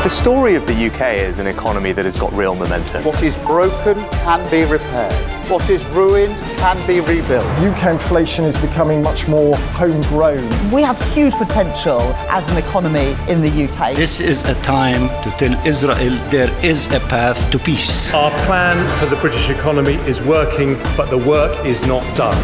The story of the UK is an economy that has got real momentum. What is broken can be repaired. What is ruined can be rebuilt. UK inflation is becoming much more homegrown. We have huge potential as an economy in the UK. This is a time to tell Israel there is a path to peace. Our plan for the British economy is working, but the work is not done.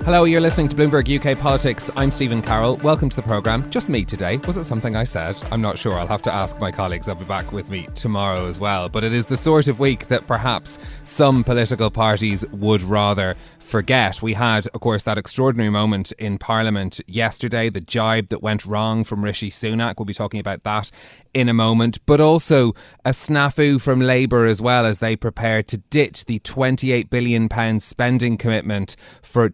Hello, you're listening to Bloomberg UK Politics. I'm Stephen Carroll. Welcome to the programme. Just me today. Was it something I said? I'm not sure. I'll have to ask my colleagues. They'll be back with me tomorrow as well. But it is the sort of week that perhaps some political parties would rather forget. We had, of course, that extraordinary moment in Parliament yesterday, the jibe that went wrong from Rishi Sunak. We'll be talking about that in a moment, but also a snafu from Labour as well, as they prepare to ditch the £28 billion spending commitment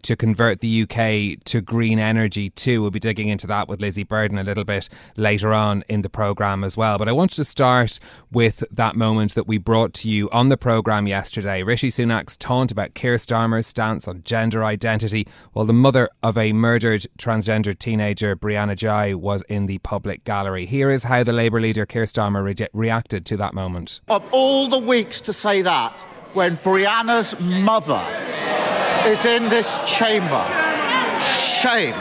to convert the UK to green energy too. We'll be digging into that with Lizzy Burden a little bit later on in the programme as well. But I wanted to start with that moment that we brought to you on the programme yesterday. Rishi Sunak's taunt about Keir Starmer's stance on gender identity, while the mother of a murdered transgender teenager, Brianna Ghey, was in the public gallery. Here is how the Labour leader Keir Starmer reacted to that moment. Of all the weeks to say that, when Brianna's mother is in this chamber, shame,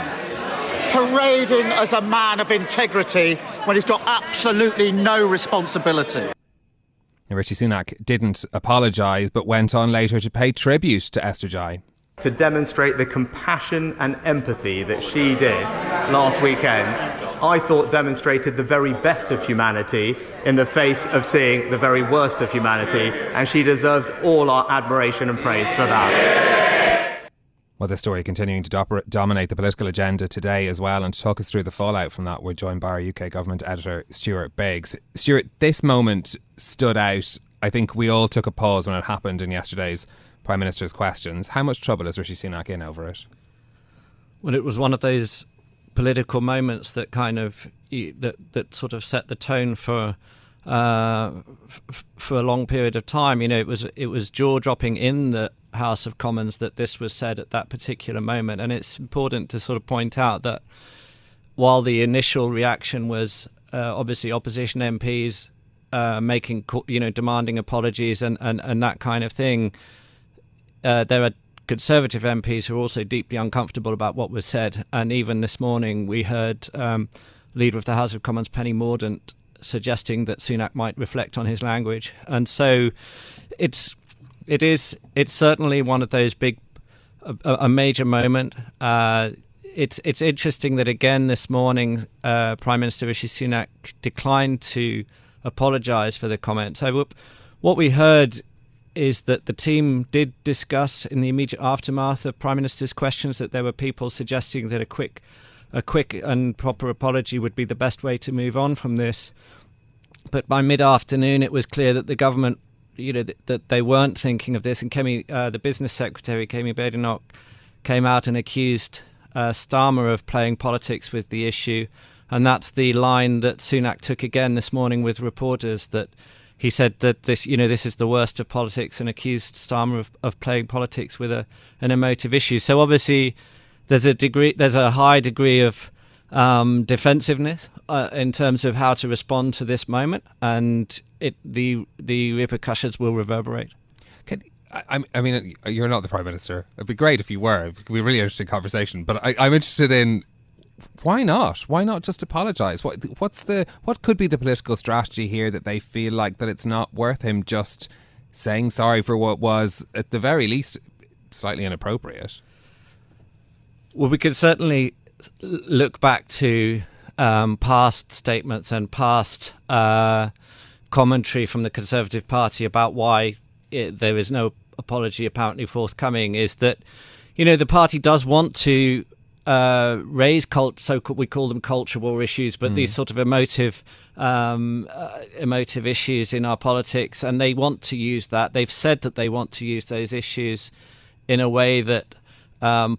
parading as a man of integrity when he's got absolutely no responsibility. Rishi Sunak didn't apologise, but went on later to pay tribute to Esther Ghey. To demonstrate the compassion and empathy that she did last weekend, I thought demonstrated the very best of humanity in the face of seeing the very worst of humanity, and she deserves all our admiration and praise for that. Well, this story continuing to dominate the political agenda today as well, and to talk us through the fallout from that, we're joined by our UK government editor, Stuart Biggs. Stuart, this moment stood out. I think we all took a pause when it happened in yesterday's Prime Minister's questions. How much trouble is Rishi Sunak in over it? Well, it was one of those political moments that kind of that sort of set the tone for a long period of time. You know, it was jaw-dropping in the House of Commons that this was said at that particular moment, and it's important to sort of point out that while the initial reaction was obviously opposition MPs demanding apologies and that kind of thing, there are Conservative MPs who are also deeply uncomfortable about what was said. And even this morning we heard Leader of the House of Commons Penny Mordaunt suggesting that Sunak might reflect on his language. And so it's certainly one of those a major moment. It's interesting that again this morning Prime Minister Rishi Sunak declined to apologise for the comment. So what we heard is that the team did discuss in the immediate aftermath of Prime Minister's questions that there were people suggesting that a quick and proper apology would be the best way to move on from this. But by mid-afternoon, it was clear that the government, that they weren't thinking of this. And the business secretary, Kemi Badenoch, came out and accused Starmer of playing politics with the issue. And that's the line that Sunak took again this morning with reporters, that he said that this is the worst of politics, and accused Starmer of playing politics with an emotive issue. So obviously, there's a high degree of defensiveness in terms of how to respond to this moment, and the repercussions will reverberate. I mean, you're not the Prime Minister. It'd be great if you were. It could be a really interesting conversation. But I'm interested in, why not? Why not just apologise? What could be the political strategy here that they feel like that it's not worth him just saying sorry for what was, at the very least, slightly inappropriate? Well, we could certainly look back to past statements and past commentary from the Conservative Party about why there is no apology apparently forthcoming. Is that, the party does want to raise we call them culture war issues, but these sort of emotive issues in our politics, and they want to use that. They've said that they want to use those issues in a way that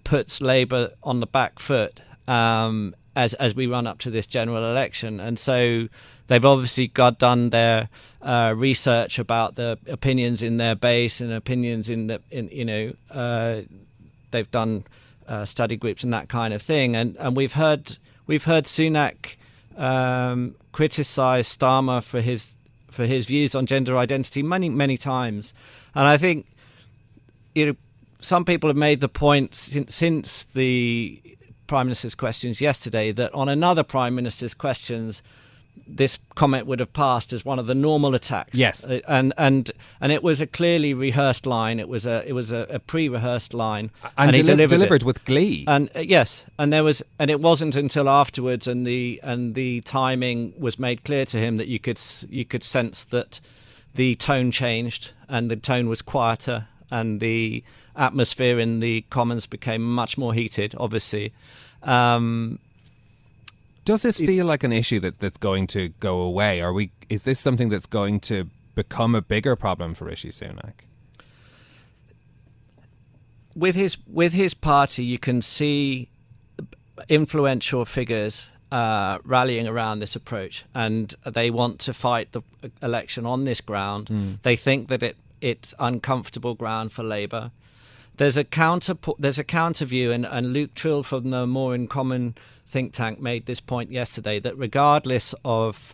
puts Labour on the back foot as we run up to this general election. And so they've obviously done their research about the opinions in their base and opinions they've done study groups and that kind of thing. And we've heard Sunak criticised Starmer for his views on gender identity many times, and I think some people have made the point since the Prime Minister's questions yesterday that on another Prime Minister's questions, this comment would have passed as one of the normal attacks. Yes, and it was a clearly rehearsed line. It was a pre-rehearsed line, and he delivered with glee. And yes, and it wasn't until afterwards, and the timing was made clear to him that you could sense that the tone changed and the tone was quieter, and the atmosphere in the Commons became much more heated. Obviously. Does this feel like an issue that's going to go away? Is this something that's going to become a bigger problem for Rishi Sunak? With his party, you can see influential figures rallying around this approach, and they want to fight the election on this ground. They think that it's uncomfortable ground for Labour. There's a counter view, and Luke Trill from the More in Common think tank made this point yesterday, that regardless of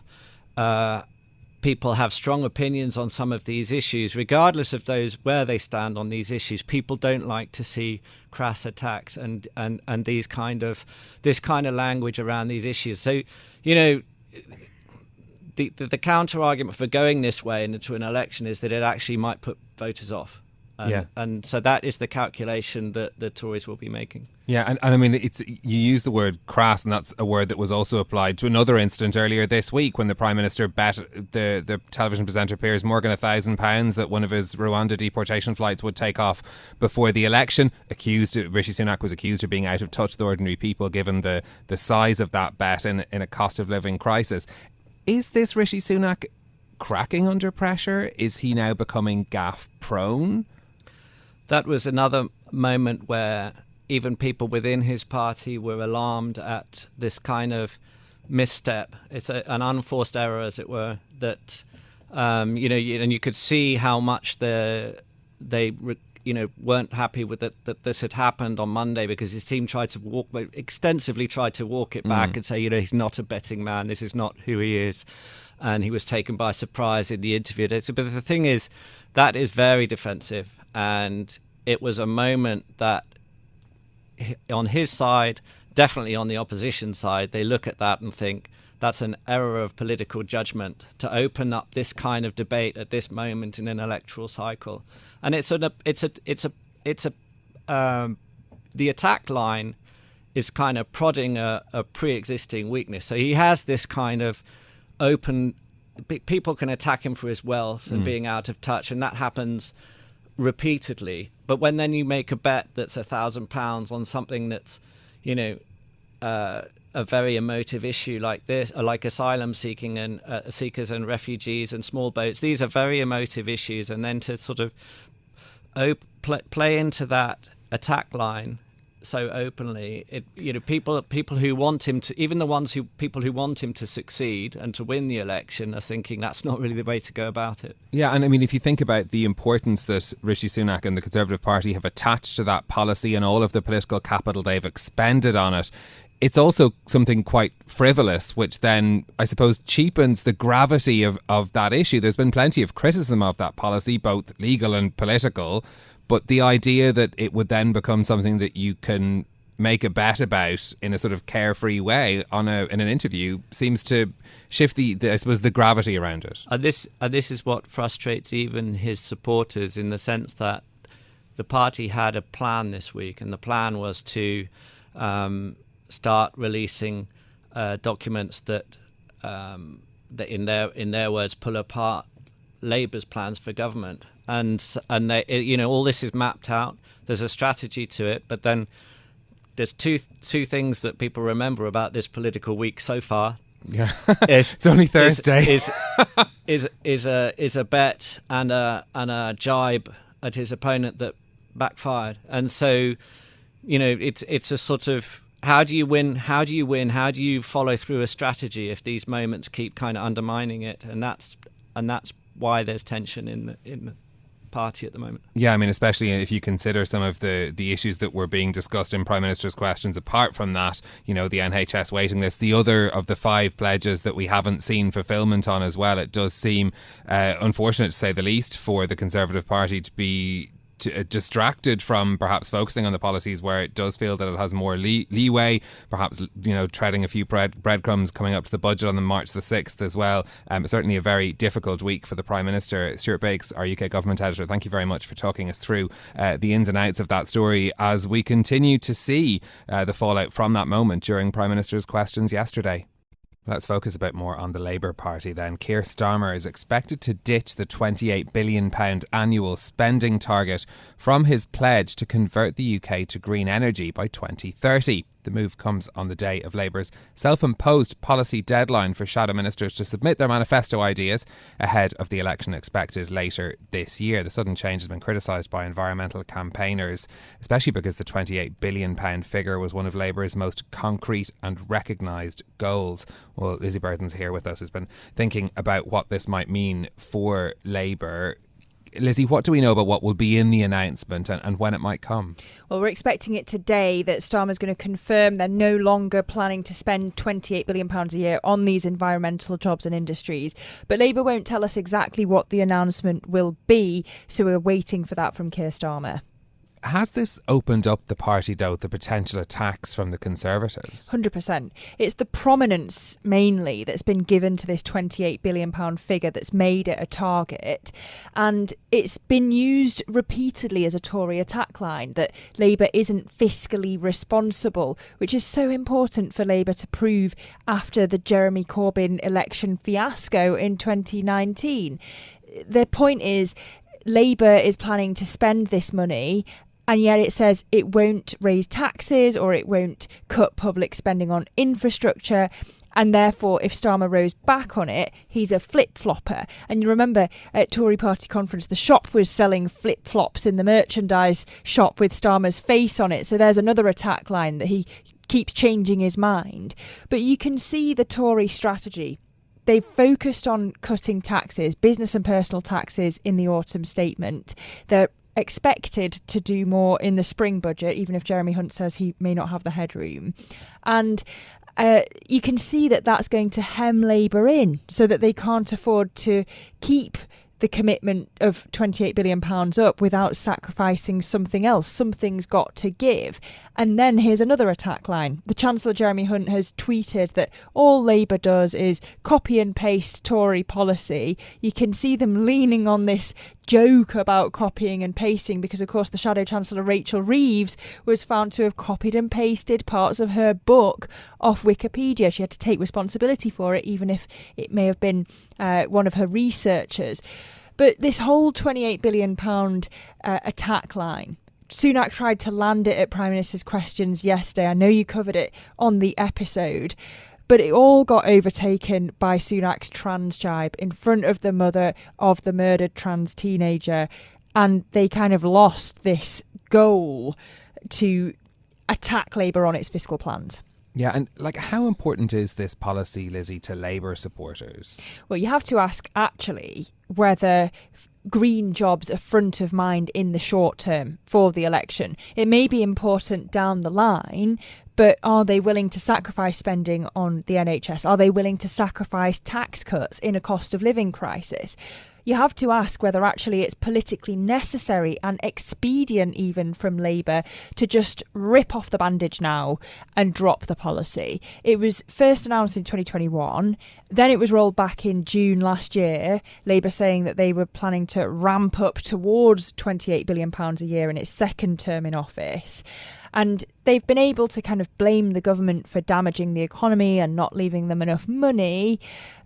people have strong opinions on some of these issues, regardless of where they stand on these issues, people don't like to see crass attacks and this kind of language around these issues. So, the counter argument for going this way into an election is that it actually might put voters off. And so that is the calculation that the Tories will be making. Yeah, and I mean, you use the word crass, and that's a word that was also applied to another incident earlier this week when the Prime Minister bet the television presenter Piers Morgan £1,000 that one of his Rwanda deportation flights would take off before the election. Rishi Sunak was accused of being out of touch with ordinary people, given the size of that bet in a cost of living crisis. Is this Rishi Sunak cracking under pressure? Is he now becoming gaffe prone? That was another moment where even people within his party were alarmed at this kind of misstep. It's an unforced error, as it were, that, and you could see how much they weren't happy with it, that this had happened on Monday, because his team extensively tried to walk it back and say, he's not a betting man, this is not who he is. And he was taken by surprise in the interview. But the thing is, that is very defensive. And it was a moment that on his side, definitely on the opposition side, they look at that and think that's an error of political judgment to open up this kind of debate at this moment in an electoral cycle. And the attack line is kind of prodding a pre-existing weakness. So he has this kind of open, people can attack him for his wealth and being out of touch, and that happens repeatedly. But when then you make a bet that's £1,000 on something that's, a very emotive issue like this, like asylum seekers and refugees and small boats, these are very emotive issues, and then to sort of play into that attack line so openly, people who want him to, even people who want him to succeed and to win the election, are thinking that's not really the way to go about it. Yeah, and I mean, if you think about the importance that Rishi Sunak and the Conservative Party have attached to that policy and all of the political capital they've expended on it, it's also something quite frivolous, which then, I suppose, cheapens the gravity of that issue. There's been plenty of criticism of that policy, both legal and political, but the idea that it would then become something that you can make a bet about in a sort of carefree way in an interview seems to shift the gravity around it. And this is what frustrates even his supporters, in the sense that the party had a plan this week, and the plan was to start releasing documents that in their words pull apart Labour's plans for government, and they, all this is mapped out. There's a strategy to it, but then there's two things that people remember about this political week so far. Yeah, it's only Thursday. Is a bet and a jibe at his opponent that backfired, and so it's a sort of, how do you win? How do you follow through a strategy if these moments keep kind of undermining it? And that's why there's tension in party at the moment. Yeah, I mean, especially if you consider some of the issues that were being discussed in Prime Minister's questions. Apart from that, you know, the NHS waiting list, the other of the 5 pledges that we haven't seen fulfilment on as well, it does seem unfortunate, to say the least, for the Conservative Party to be distracted from perhaps focusing on the policies where it does feel that it has more leeway, perhaps, you know, treading a few breadcrumbs coming up to the budget on the March the 6th as well. Certainly a very difficult week for the Prime Minister. Stuart Biggs, our UK Government Editor, thank you very much for talking us through the ins and outs of that story as we continue to see the fallout from that moment during Prime Minister's questions yesterday. Let's focus a bit more on the Labour Party then. Keir Starmer is expected to ditch the £28 billion annual spending target from his pledge to convert the UK to green energy by 2030. The move comes on the day of Labour's self-imposed policy deadline for shadow ministers to submit their manifesto ideas ahead of the election expected later this year. The sudden change has been criticised by environmental campaigners, especially because the £28 billion figure was one of Labour's most concrete and recognised goals. Well, Lizzy Burden's here with us, has been thinking about what this might mean for Labour. Lizzy, what do we know about what will be in the announcement and when it might come? Well, we're expecting it today that Starmer's going to confirm they're no longer planning to spend £28 billion a year on these environmental jobs and industries. But Labour won't tell us exactly what the announcement will be, so we're waiting for that from Keir Starmer. Has this opened up the party, though, to potential attacks from the Conservatives? 100%. It's the prominence, mainly, that's been given to this £28 billion figure that's made it a target. And it's been used repeatedly as a Tory attack line, that Labour isn't fiscally responsible, which is so important for Labour to prove after the Jeremy Corbyn election fiasco in 2019. Their point is, Labour is planning to spend this money, and yet it says it won't raise taxes or it won't cut public spending on infrastructure. And therefore, if Starmer rows back on it, he's a flip-flopper. And you remember at Tory party conference, the shop was selling flip-flops in the merchandise shop with Starmer's face on it. So there's another attack line that he keeps changing his mind. But you can see the Tory strategy. They've focused on cutting taxes, business and personal taxes, in the autumn statement. They're expected to do more in the spring budget, even if Jeremy Hunt says he may not have the headroom. And you can see that that's going to hem Labour in so that they can't afford to keep the commitment of £28 billion up without sacrificing something else. Something's got to give. And then here's another attack line. The Chancellor Jeremy Hunt has tweeted that all Labour does is copy and paste Tory policy. You can see them leaning on this joke about copying and pasting because, of course, the Shadow Chancellor Rachel Reeves was found to have copied and pasted parts of her book off Wikipedia. She had to take responsibility for it, even if it may have been one of her researchers. But this whole £28 billion attack line, Sunak tried to land it at Prime Minister's questions yesterday. I know you covered it on the episode, but it all got overtaken by Sunak's trans jibe in front of the mother of the murdered trans teenager. And they kind of lost this goal to attack Labour on its fiscal plans. Yeah, and how important is this policy, Lizzy, to Labour supporters? Well, you have to ask, actually, whether green jobs are front of mind in the short term for the election. It may be important down the line, but are they willing to sacrifice spending on the NHS? Are they willing to sacrifice tax cuts in a cost of living crisis? You have to ask whether actually it's politically necessary and expedient even from Labour to just rip off the bandage now and drop the policy. It was first announced in 2021, then it was rolled back in June last year, Labour saying that they were planning to ramp up towards £28 billion a year in its second term in office. And they've been able to kind of blame the government for damaging the economy and not leaving them enough money.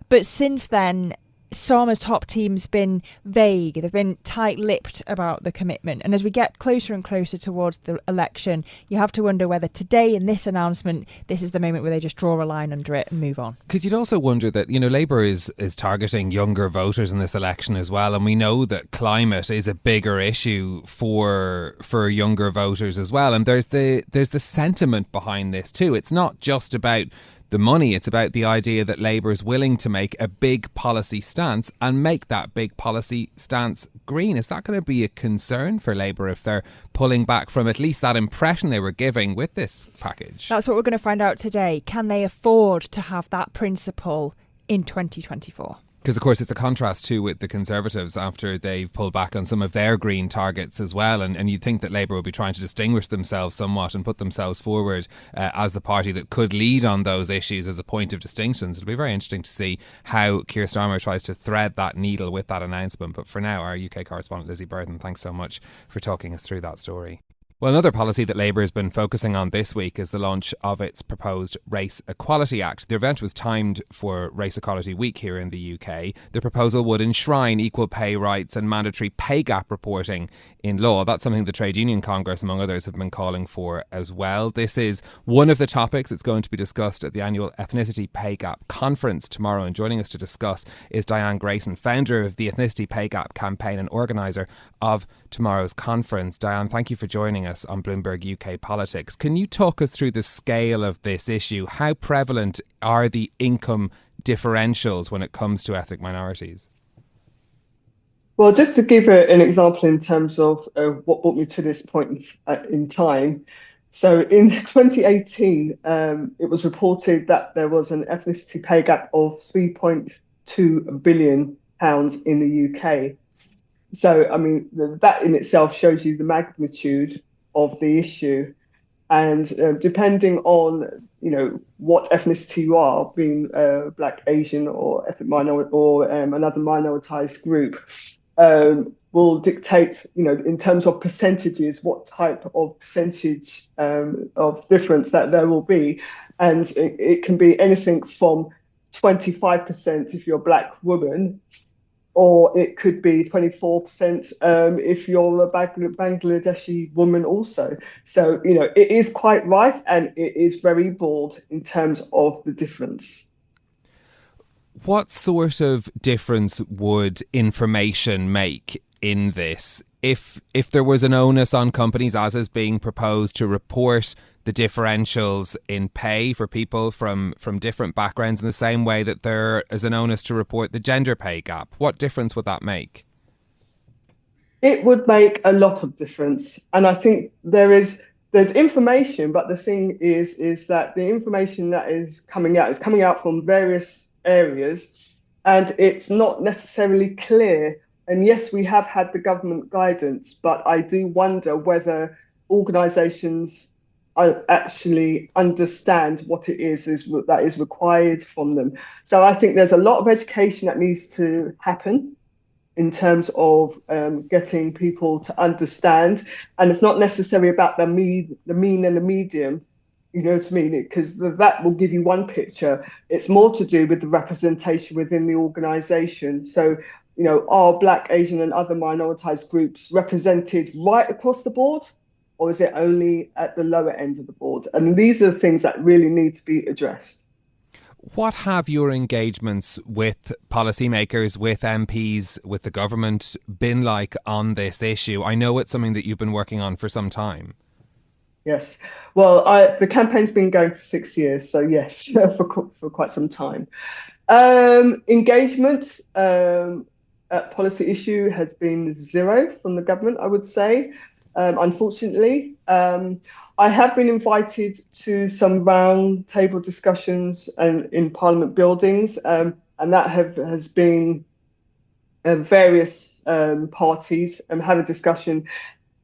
But since then, Starmer's top team's been vague. They've been tight-lipped about the commitment. And as we get closer and closer towards the election, you have to wonder whether today in this announcement, this is the moment where they just draw a line under it and move on. Because you'd also wonder that, Labour is targeting younger voters in this election as well. And we know that climate is a bigger issue for younger voters as well. And there's the sentiment behind this too. It's not just about the money. It's about the idea that Labour is willing to make a big policy stance and make that big policy stance green. Is that going to be a concern for Labour if they're pulling back from at least that impression they were giving with this package? That's what we're going to find out today. Can they afford to have that principle in 2024? Because, of course, it's a contrast too with the Conservatives after they've pulled back on some of their green targets as well. And you'd think that Labour would be trying to distinguish themselves somewhat and put themselves forward as the party that could lead on those issues as a point of distinction. So it'll be very interesting to see how Keir Starmer tries to thread that needle with that announcement. But for now, our UK correspondent Lizzy Burden, thanks so much for talking us through that story. Well, another policy that Labour has been focusing on this week is the launch of its proposed Race Equality Act. The event was timed for Race Equality Week here in the UK. The proposal would enshrine equal pay rights and mandatory pay gap reporting in law. That's something the Trade Union Congress, among others, have been calling for as well. This is one of the topics that's going to be discussed at the annual Ethnicity Pay Gap Conference tomorrow. And joining us to discuss is Dianne Greyson, founder of the Ethnicity Pay Gap Campaign and organiser of tomorrow's conference. Dianne, thank you for joining us on Bloomberg UK Politics. Can you talk us through the scale of this issue? How prevalent are the income differentials when it comes to ethnic minorities? Well, just to give an example in terms of what brought me to this point in time. So in 2018, it was reported that there was an ethnicity pay gap of £3.2 billion in the UK. So, I mean, that in itself shows you the magnitude of the issue. And depending on, what ethnicity you are, being Black, Asian or ethnic minority or another minoritized group, will dictate, in terms of percentages, what type of percentage of difference that there will be. And it can be anything from 25% if you're a Black woman, or it could be 24% if you're a Bangladeshi woman also. So, it is quite rife and it is very broad in terms of the difference. What sort of difference would information make in this if there was an onus on companies, as is being proposed, to report the differentials in pay for people from different backgrounds in the same way that there is an onus to report the gender pay gap? What difference would that make? It would make a lot of difference. And I think there's information, but the thing is that the information that is coming out from various areas, and it's not necessarily clear. And yes, we have had the government guidance, but I do wonder whether organisations actually understand what it is that is required from them. So I think there's a lot of education that needs to happen in terms of getting people to understand. And it's not necessarily about the mean and the medium, you know what I mean? Because that will give you one picture. It's more to do with the representation within the organisation. So, are Black, Asian and other minoritized groups represented right across the board? Or is it only at the lower end of the board? And these are the things that really need to be addressed. What have your engagements with policymakers, with MPs, with the government been like on this issue? I know it's something that you've been working on for some time. Yes. Well, the campaign's been going for 6 years. So yes, for quite some time. Engagement at policy issue has been zero from the government, I would say. Unfortunately, I have been invited to some round table discussions in Parliament buildings, and that has been various parties have a discussion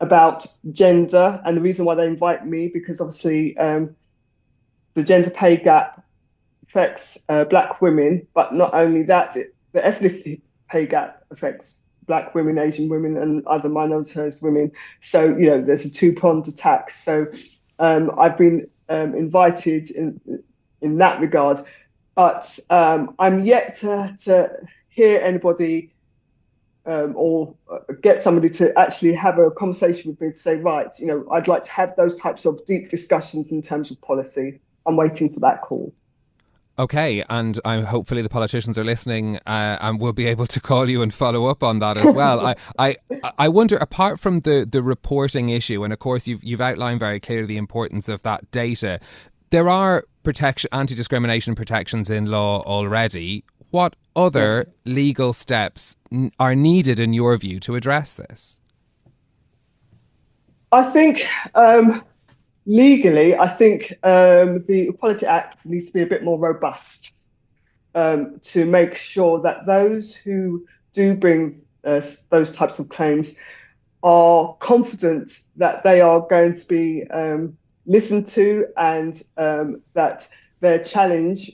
about gender. And the reason why they invite me, because obviously the gender pay gap affects Black women, but not only that, the ethnicity pay gap affects Black women, Asian women and other minoritized women. So, there's a two-pronged attack. So I've been invited in that regard, but I'm yet to hear anybody or get somebody to actually have a conversation with me to say, right, I'd like to have those types of deep discussions in terms of policy. I'm waiting for that call. Okay, and hopefully the politicians are listening and will be able to call you and follow up on that as well. I wonder, apart from the reporting issue, and of course you've outlined very clearly the importance of that data, There are anti-discrimination protections in law already. What other legal steps are needed, in your view, to address this? I think legally, the Equality Act needs to be a bit more robust to make sure that those who do bring those types of claims are confident that they are going to be listened to, and that their challenge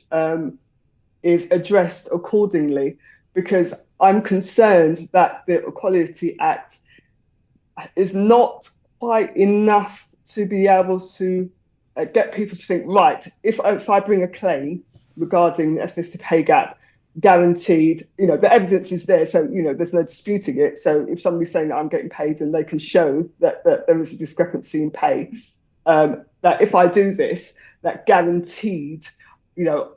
is addressed accordingly. Because I'm concerned that the Equality Act is not quite enough to be able to get people to think, right, if I bring a claim regarding the ethnicity pay gap, guaranteed, the evidence is there, so there's no disputing it. So if somebody's saying that I'm getting paid and they can show that there is a discrepancy in pay, that if I do this, that guaranteed,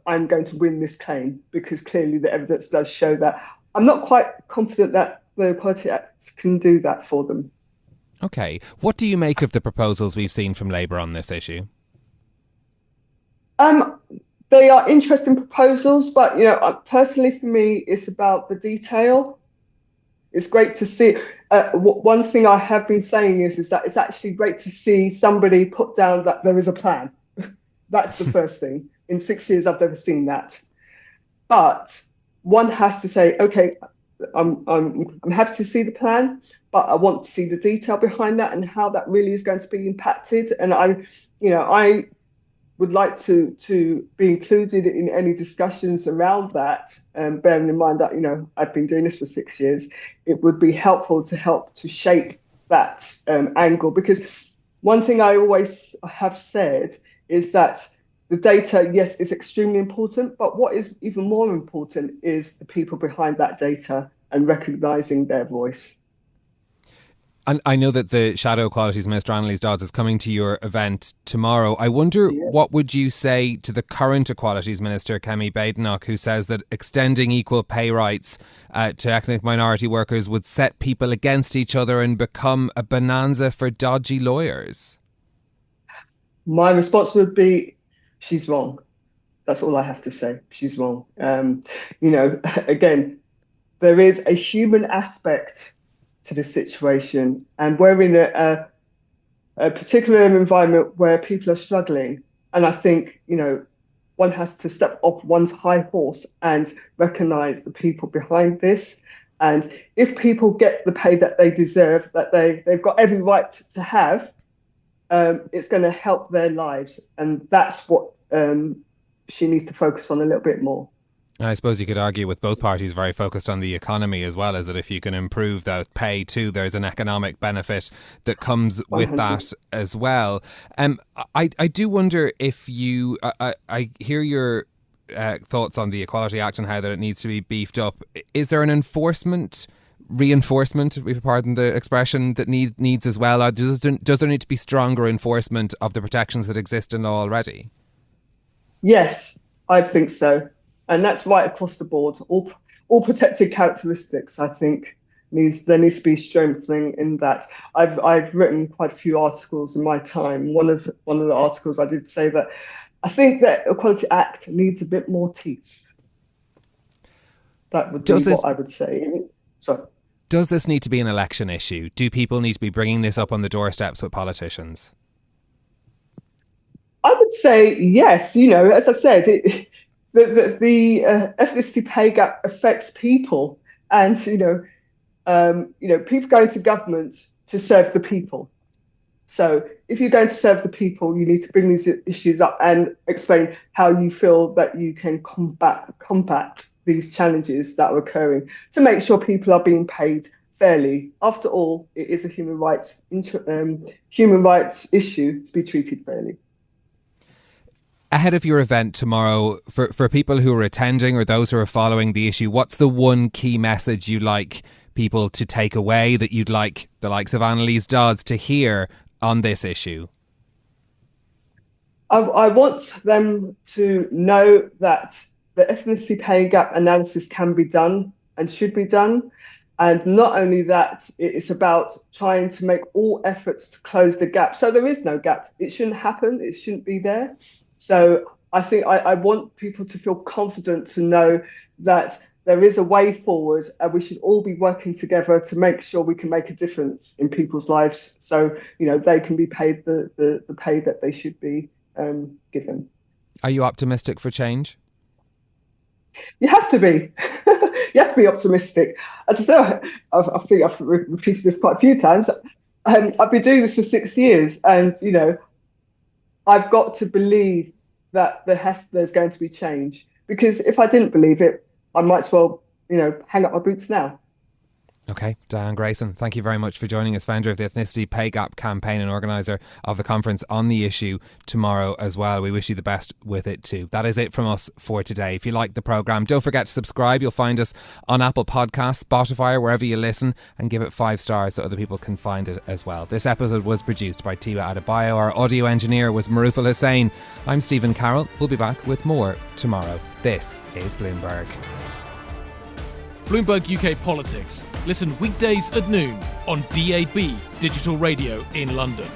I'm going to win this claim, because clearly the evidence does show that. I'm not quite confident that the Equality Act can do that for them. Okay. What do you make of the proposals we've seen from Labour on this issue? They are interesting proposals, but personally for me, it's about the detail. It's great to see. One thing I have been saying is that it's actually great to see somebody put down that there is a plan. That's the first thing. In 6 years, I've never seen that. But one has to say, okay, I'm happy to see the plan, but I want to see the detail behind that and how that really is going to be impacted. And I would like to be included in any discussions around that. Bearing in mind that I've been doing this for 6 years, it would be helpful to help to shape that angle. Because one thing I always have said is that the data, yes, is extremely important, but what is even more important is the people behind that data and recognising their voice. And I know that the Shadow Equalities Minister, Annalise Dodds, is coming to your event tomorrow. I wonder, what would you say to the current Equalities Minister, Kemi Badenoch, who says that extending equal pay rights to ethnic minority workers would set people against each other and become a bonanza for dodgy lawyers? My response would be, she's wrong. That's all I have to say. She's wrong. Again, there is a human aspect to the situation, and we're in a particular environment where people are struggling. And I think, one has to step off one's high horse and recognise the people behind this. And if people get the pay that they deserve, that they've got every right to have, it's going to help their lives. And that's what she needs to focus on a little bit more. And I suppose you could argue with both parties very focused on the economy as well, as that if you can improve that pay too, there's an economic benefit that comes with 100. That as well. I do wonder if you, I hear your thoughts on the Equality Act and how that it needs to be beefed up. Is there an reinforcement, if you pardon the expression, that needs as well? Or does there need to be stronger enforcement of the protections that exist in law already? Yes, I think so. And that's right across the board. All protected characteristics, I think, there needs to be strengthening in that. I've written quite a few articles in my time. One of the articles I did say that I think that Equality Act needs a bit more teeth. That would be what I would say. Sorry. Does this need to be an election issue? Do people need to be bringing this up on the doorsteps with politicians? I would say yes. As I said, the ethnicity pay gap affects people, and people go into government to serve the people. So if you're going to serve the people, you need to bring these issues up and explain how you feel that you can combat these challenges that are occurring to make sure people are being paid fairly. After all, it is a human rights issue to be treated fairly. Ahead of your event tomorrow, for people who are attending or those who are following the issue, what's the one key message you'd like people to take away, that you'd like the likes of Annalise Dodds to hear on this issue? I want them to know that the ethnicity pay gap analysis can be done and should be done. And not only that, it's about trying to make all efforts to close the gap. So there is no gap. It shouldn't happen. It shouldn't be there. So I think I want people to feel confident to know that there is a way forward, and we should all be working together to make sure we can make a difference in people's lives, so they can be paid the pay that they should be given. Are you optimistic for change? You have to be. You have to be optimistic. As I said, I think I've repeated this quite a few times. I've been doing this for 6 years, and I've got to believe that there's going to be change. Because if I didn't believe it, I might as well, hang up my boots now. Okay, Dianne Greyson, thank you very much for joining us, founder of the Ethnicity Pay Gap Campaign and organiser of the conference on the issue tomorrow as well. We wish you the best with it too. That is it from us for today. If you like the programme, don't forget to subscribe. You'll find us on Apple Podcasts, Spotify, or wherever you listen, and give it 5 stars so other people can find it as well. This episode was produced by Tiwa Adebayo. Our audio engineer was Maruf Hussain. I'm Stephen Carroll. We'll be back with more tomorrow. This is Bloomberg. Bloomberg UK Politics. Listen weekdays at noon on DAB Digital Radio in London.